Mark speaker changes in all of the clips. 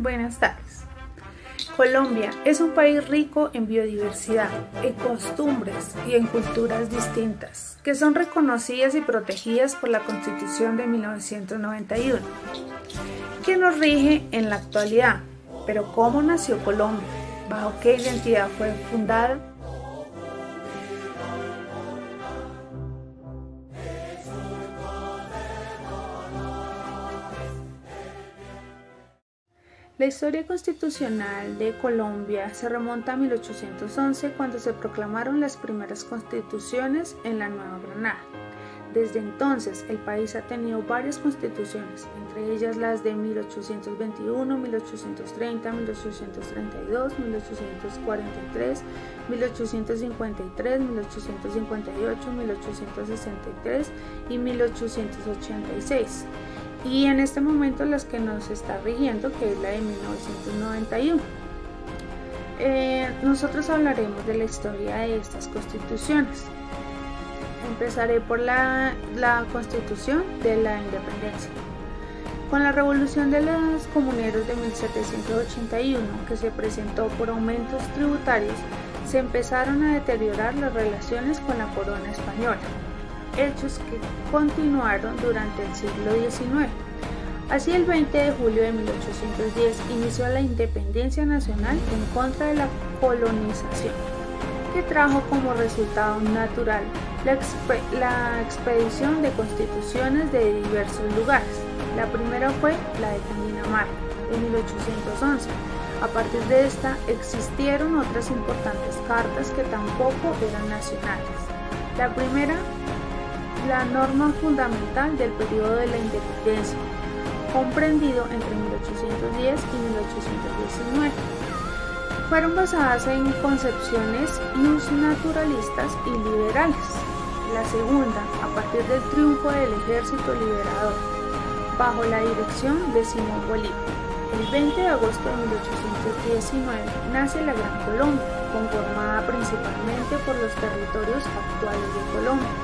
Speaker 1: Buenas tardes. Colombia es un país rico en biodiversidad, en costumbres y en culturas distintas, que son reconocidas y protegidas por la Constitución de 1991, que nos rige en la actualidad. Pero ¿cómo nació Colombia? ¿Bajo qué identidad fue fundada? La historia constitucional de Colombia se remonta a 1811, cuando se proclamaron las primeras constituciones en la Nueva Granada. Desde entonces, el país ha tenido varias constituciones, entre ellas las de 1821, 1830, 1832, 1843, 1853, 1858, 1863 y 1886. Y en este momento las que nos está rigiendo, que es la de 1991. Nosotros hablaremos de la historia de estas constituciones. Empezaré por la Constitución de la Independencia. Con la revolución de los comuneros de 1781, que se presentó por aumentos tributarios, se empezaron a deteriorar las relaciones con la corona española, hechos que continuaron durante el siglo XIX. Así, el 20 de julio de 1810 inició la independencia nacional en contra de la colonización, que trajo como resultado natural la expedición de constituciones de diversos lugares. La primera fue la de Cundinamarca, en 1811. A partir de esta existieron otras importantes cartas que tampoco eran nacionales. La primera, la norma fundamental del periodo de la independencia, comprendido entre 1810 y 1819. Fueron basadas en concepciones naturalistas y liberales. La segunda, a partir del triunfo del ejército liberador, bajo la dirección de Simón Bolívar. El 20 de agosto de 1819 nace la Gran Colombia, conformada principalmente por los territorios actuales de Colombia: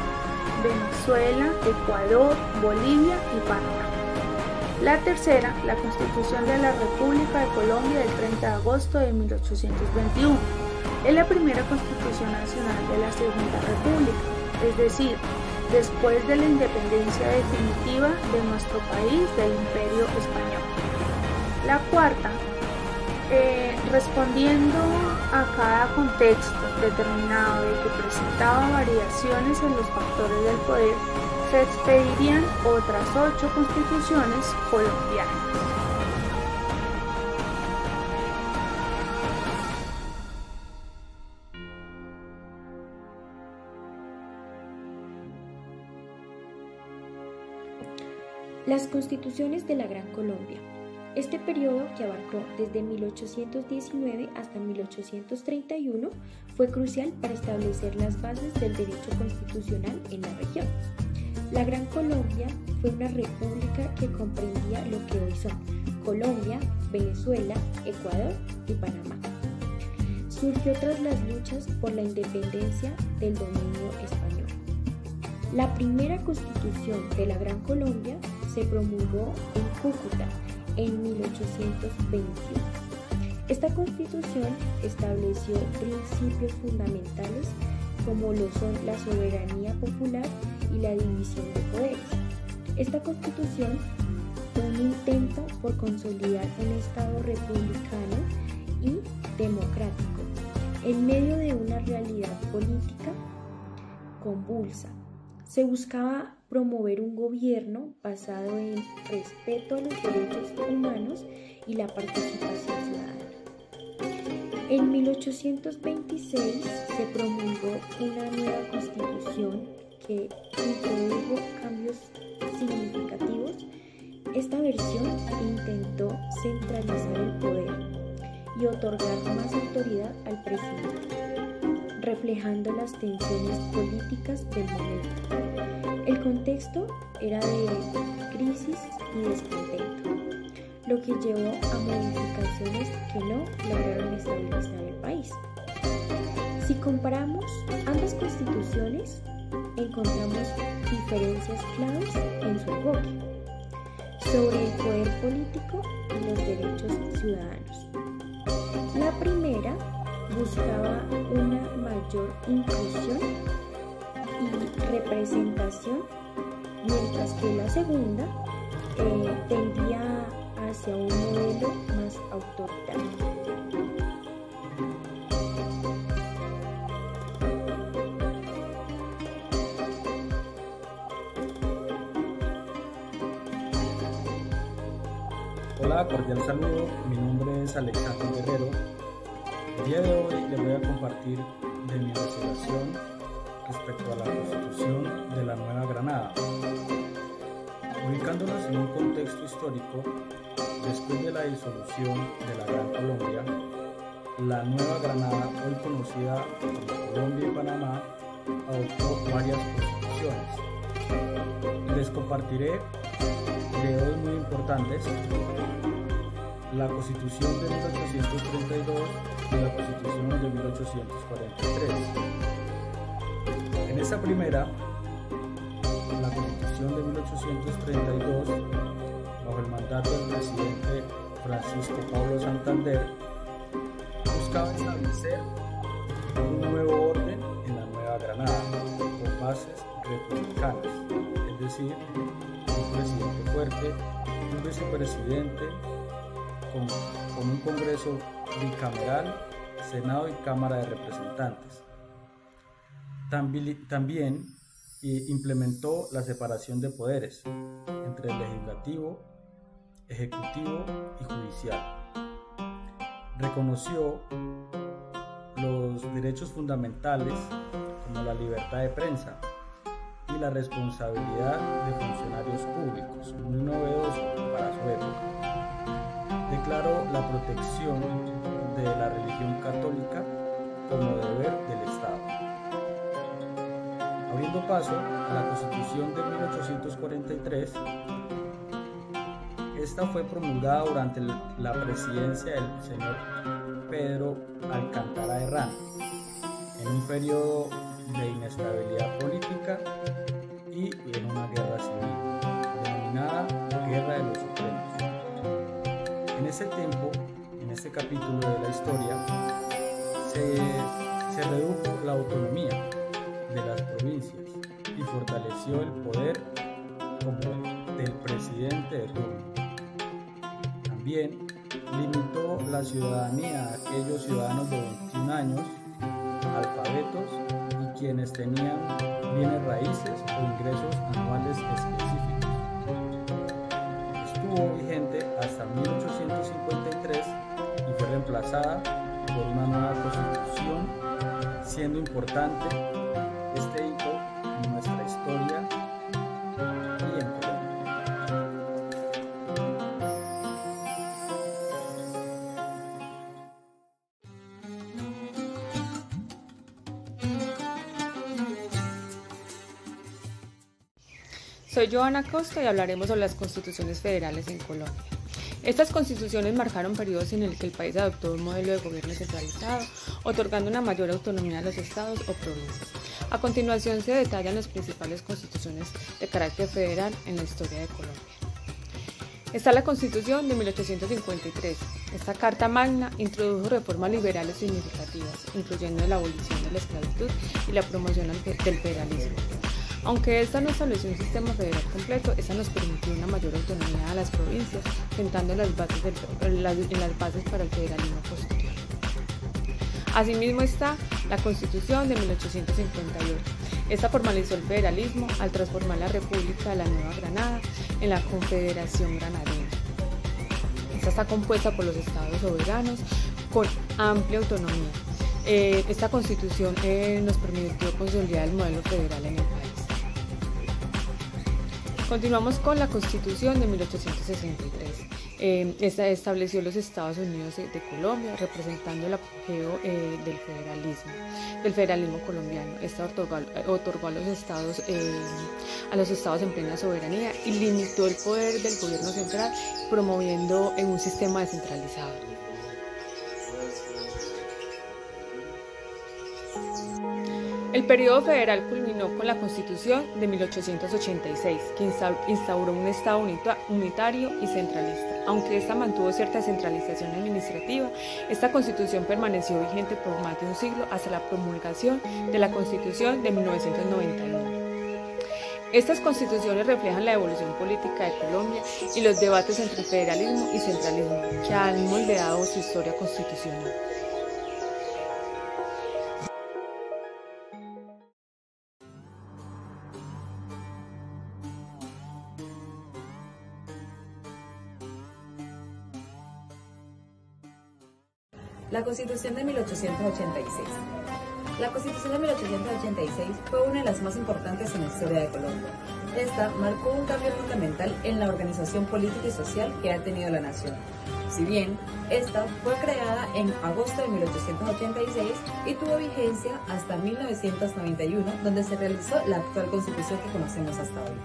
Speaker 1: Venezuela, Ecuador, Bolivia y Panamá. La tercera, la Constitución de la República de Colombia del 30 de agosto de 1821. Es la primera Constitución nacional de la Segunda República, es decir, después de la independencia definitiva de nuestro país del Imperio Español. La cuarta, respondiendo a cada contexto determinado de que presentaba variaciones en los factores del poder, se expedirían otras 8 constituciones colombianas.
Speaker 2: Las constituciones de la Gran Colombia. Este periodo, que abarcó desde 1819 hasta 1831, fue crucial para establecer las bases del derecho constitucional en la región. La Gran Colombia fue una república que comprendía lo que hoy son Colombia, Venezuela, Ecuador y Panamá. Surgió tras las luchas por la independencia del dominio español. La primera constitución de la Gran Colombia se promulgó en Cúcuta en 1821. Esta constitución estableció principios fundamentales como lo son la soberanía popular y la división de poderes. Esta constitución fue un intento por consolidar un Estado republicano y democrático en medio de una realidad política convulsa. Se buscaba promover un gobierno basado en respeto a los derechos humanos y la participación ciudadana. En 1826 se promulgó una nueva constitución que introdujo cambios significativos. Esta versión intentó centralizar el poder y otorgar más autoridad al presidente, reflejando las tensiones políticas del momento. El contexto era de crisis y descontento, lo que llevó a modificaciones que no lograron estabilizar el país. Si comparamos ambas constituciones, encontramos diferencias claves en su enfoque. sobre el poder político y los derechos ciudadanos. La primera buscaba una mayor inclusión y representación, mientras que la segunda tendía hacia un modelo más autoritario.
Speaker 3: Hola, cordial saludo, mi nombre es Alejandro Guerrero. El día de hoy les voy a compartir de mi investigación respecto a la Constitución de la Nueva Granada. Ubicándonos en un contexto histórico, después de la disolución de la Gran Colombia, la Nueva Granada, hoy conocida como Colombia y Panamá, adoptó varias constituciones. Les compartiré de dos muy importantes: la Constitución de 1832 y la Constitución de 1843. En esa primera, la Constitución de 1832, bajo el mandato del presidente Francisco Pablo Santander, buscaba establecer un nuevo orden en la Nueva Granada, con bases republicanas, es decir, un presidente fuerte, un vicepresidente, con un Congreso bicameral, Senado y Cámara de Representantes. También implementó la separación de poderes entre el legislativo, ejecutivo y judicial. Reconoció los derechos fundamentales como la libertad de prensa y la responsabilidad de funcionarios públicos, muy novedoso para su época. Declaró la protección de la religión católica como deber del Estado. Abriendo paso a la Constitución de 1843, esta fue promulgada durante la presidencia del señor Pedro Alcántara Herrán, en un periodo de inestabilidad política y en una guerra civil, denominada Guerra de los Supremos. En ese tiempo, en este capítulo de la historia, se redujo la autonomía de las provincias y fortaleció el poder como del presidente de turno. También limitó la ciudadanía a aquellos ciudadanos de 21 años, alfabetos y quienes tenían bienes raíces o ingresos anuales específicos. Estuvo vigente hasta 1853 y fue reemplazada por una nueva constitución, siendo importante este hito en nuestra historia y en Colombia.
Speaker 4: Soy Joana Costa y hablaremos sobre las constituciones federales en Colombia. Estas constituciones marcaron periodos en el que el país adoptó un modelo de gobierno centralizado, otorgando una mayor autonomía a los estados o provincias. A continuación se detallan las principales constituciones de carácter federal en la historia de Colombia. Está la Constitución de 1853. Esta Carta Magna introdujo reformas liberales significativas, incluyendo la abolición de la esclavitud y la promoción del federalismo. Aunque esta no estableció un sistema federal completo, esta nos permitió una mayor autonomía a las provincias, sentando las bases para el federalismo posterior. Asimismo está la Constitución de 1858. Esta formalizó el federalismo al transformar la República de la Nueva Granada en la Confederación Granadina. Esta está compuesta por los estados soberanos con amplia autonomía. Esta Constitución nos permitió consolidar el modelo federal en el país. Continuamos con la Constitución de 1863. Esta estableció los Estados Unidos de Colombia, representando el apogeo del federalismo colombiano. Esta otorgó a los estados en plena soberanía y limitó el poder del gobierno central, promoviendo un sistema descentralizado. El periodo federal culminó culminó con la Constitución de 1886, que instauró un Estado unitario y centralista. Aunque esta mantuvo cierta centralización administrativa, esta Constitución permaneció vigente por más de un siglo hasta la promulgación de la Constitución de 1991. Estas constituciones reflejan la evolución política de Colombia y los debates entre federalismo y centralismo que han moldeado su historia constitucional.
Speaker 5: La Constitución de 1886. La Constitución de 1886 fue una de las más importantes en la historia de Colombia. Esta marcó un cambio fundamental en la organización política y social que ha tenido la nación. Si bien, esta fue creada en agosto de 1886 y tuvo vigencia hasta 1991, donde se realizó la actual Constitución que conocemos hasta hoy.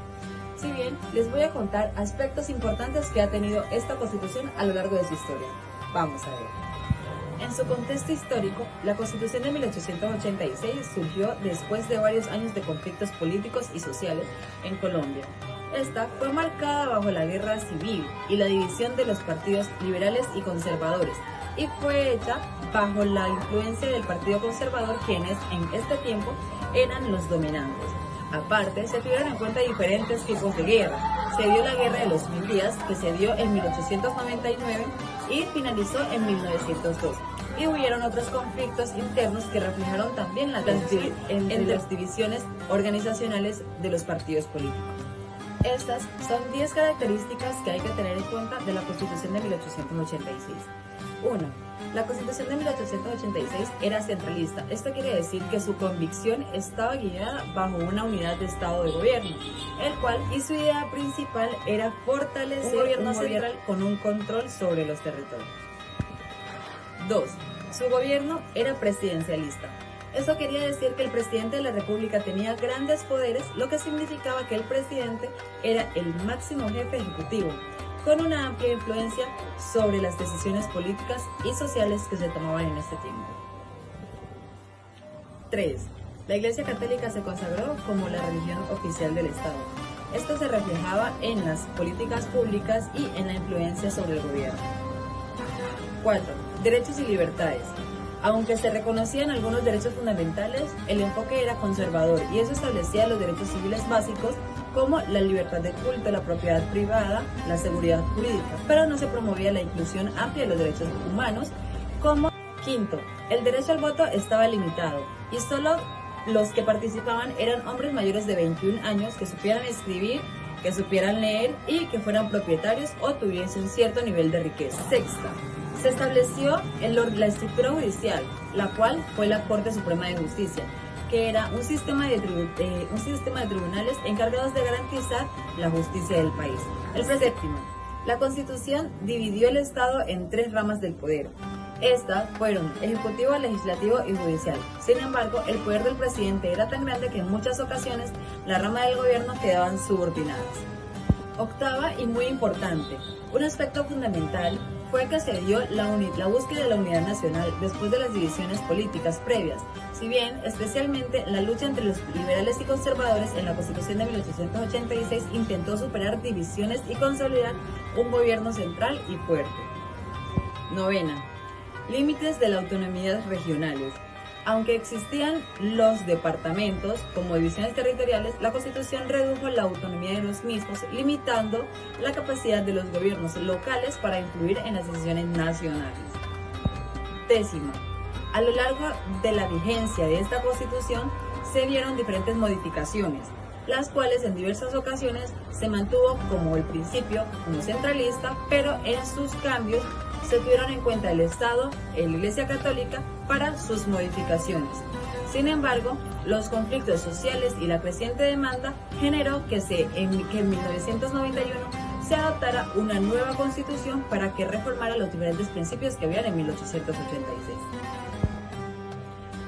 Speaker 5: Si bien, les voy a contar aspectos importantes que ha tenido esta Constitución a lo largo de su historia. Vamos a ver. En su contexto histórico, la Constitución de 1886 surgió después de varios años de conflictos políticos y sociales en Colombia. Esta fue marcada bajo la guerra civil y la división de los partidos liberales y conservadores, y fue hecha bajo la influencia del Partido Conservador, quienes en este tiempo eran los dominantes. Aparte, se tuvieron en cuenta diferentes tipos de guerra. Se dio la Guerra de los 1000 días, que se dio en 1899 y finalizó en 1902. Y hubieron otros conflictos internos que reflejaron también la tensión entre las divisiones organizacionales de los partidos políticos. Estas son 10 características que hay que tener en cuenta de la Constitución de 1886. 1. La Constitución de 1886 era centralista. Esto quiere decir que su convicción estaba guiada bajo una unidad de Estado de gobierno, el cual y su idea principal era fortalecer un gobierno central con un control sobre los territorios. 2. Su gobierno era presidencialista. Eso quería decir que el presidente de la República tenía grandes poderes, lo que significaba que el presidente era el máximo jefe ejecutivo, con una amplia influencia sobre las decisiones políticas y sociales que se tomaban en este tiempo. 3. La Iglesia Católica se consagró como la religión oficial del Estado. Esto se reflejaba en las políticas públicas y en la influencia sobre el gobierno. 4. Derechos y libertades. Aunque se reconocían algunos derechos fundamentales, el enfoque era conservador y eso establecía los derechos civiles básicos como la libertad de culto, la propiedad privada, la seguridad jurídica, pero no se promovía la inclusión amplia de los derechos humanos como. 5. El derecho al voto estaba limitado y solo los que participaban eran hombres mayores de 21 años que supieran escribir, que supieran leer y que fueran propietarios o tuviesen cierto nivel de riqueza. 6. Se estableció la estructura judicial, la cual fue la Corte Suprema de Justicia, que era un sistema de tribunales encargados de garantizar la justicia del país. El 7. La Constitución dividió el Estado en 3 ramas del poder. Estas fueron ejecutivo, legislativo y judicial. Sin embargo, el poder del presidente era tan grande que en muchas ocasiones las ramas del gobierno quedaban subordinadas. 8. Y muy importante, un aspecto fundamental fue que se dio la búsqueda de la unidad nacional después de las divisiones políticas previas. Si bien, especialmente, la lucha entre los liberales y conservadores en la Constitución de 1886 intentó superar divisiones y consolidar un gobierno central y fuerte. 9. Límites de la autonomía regionales. Aunque existían los departamentos como divisiones territoriales, la Constitución redujo la autonomía de los mismos, limitando la capacidad de los gobiernos locales para influir en las decisiones nacionales. 10. A lo largo de la vigencia de esta Constitución se dieron diferentes modificaciones, las cuales en diversas ocasiones se mantuvo como el principio como centralista, pero en sus cambios se tuvieron en cuenta el Estado y la Iglesia Católica para sus modificaciones. Sin embargo, los conflictos sociales y la creciente demanda generó que en 1991 se adoptara una nueva constitución para que reformara los diferentes principios que habían en 1886.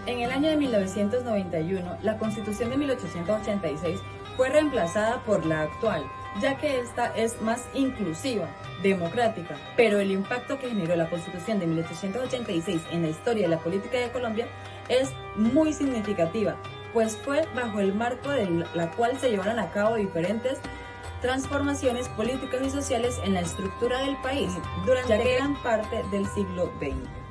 Speaker 5: En el año de 1991, la Constitución de 1886 fue reemplazada por la actual, ya que esta es más inclusiva, democrática, pero el impacto que generó la Constitución de 1886 en la historia y la política de Colombia es muy significativa, pues fue bajo el marco de la cual se llevaron a cabo diferentes transformaciones políticas y sociales en la estructura del país durante gran parte del siglo XX.